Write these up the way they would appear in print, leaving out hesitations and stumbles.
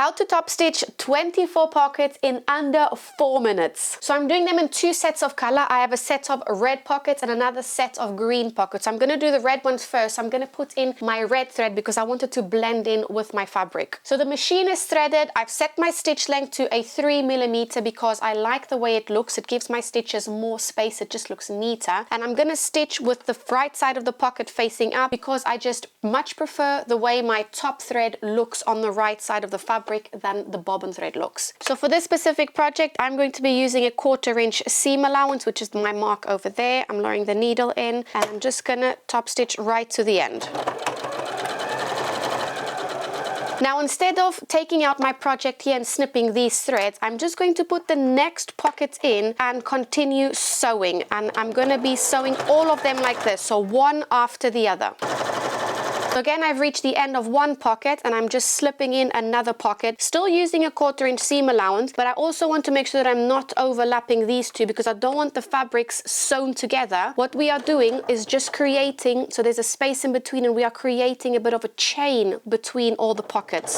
How to top stitch 24 pockets in under 4 minutes. So I'm doing them in 2 sets of color. I have a set of red pockets and another set of green pockets. I'm going to do the red ones first. I'm going to put in my red thread because I wanted to blend in with my fabric. So the machine is threaded. I've set my stitch length to a 3mm because I like the way it looks. It gives my stitches more space. It just looks neater. And I'm going to stitch with the right side of the pocket facing up because I just much prefer the way my top thread looks on the right side of the fabric than the bobbin thread looks. So for this specific project, I'm going to be using a 1/4 inch seam allowance, which is my mark over there. I'm lowering the needle in and I'm just gonna top stitch right to the end. Now, instead of taking out my project here and snipping these threads, I'm just going to put the next pocket in and continue sewing. And I'm going to be sewing all of them like this, so one after the other. So again, I've reached the end of one pocket and I'm just slipping in another pocket, still using a 1/4 inch seam allowance, but I also want to make sure that I'm not overlapping these two because I don't want the fabrics sewn together. What we are doing is just creating, so there's a space in between and we are creating a bit of a chain between all the pockets.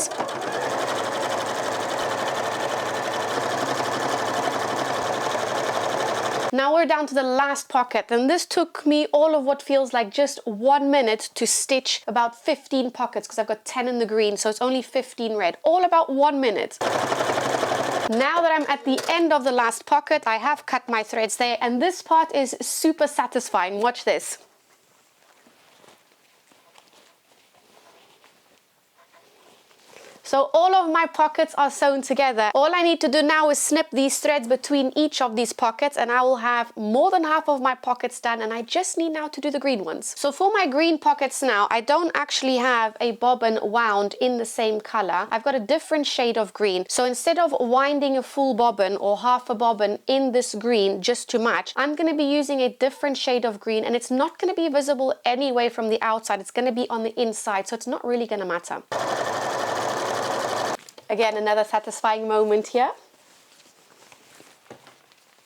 Now we're down to the last pocket, and this took me all of what feels like just 1 minute to stitch about 15 pockets because I've got 10 in the green, so it's only 15 red. All about 1 minute. Now that I'm at the end of the last pocket, I have cut my threads there, and this part is super satisfying. Watch this. So all of my pockets are sewn together. All I need to do now is snip these threads between each of these pockets and I will have more than half of my pockets done, and I just need now to do the green ones. So for my green pockets now, I don't actually have a bobbin wound in the same color. I've got a different shade of green. So instead of winding a full bobbin or half a bobbin in this green just to match, I'm going to be using a different shade of green, and it's not going to be visible anyway from the outside. It's going to be on the inside, so it's not really going to matter. Again, another satisfying moment here.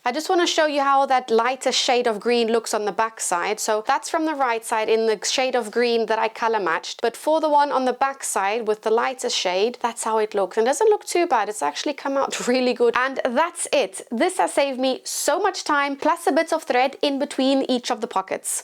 I just want to show you how that lighter shade of green looks on the back side. So that's from the right side in the shade of green that I color matched. But for the one on the back side with the lighter shade, that's how it looks. And it doesn't look too bad. It's actually come out really good. And that's it. This has saved me so much time, plus a bit of thread in between each of the pockets.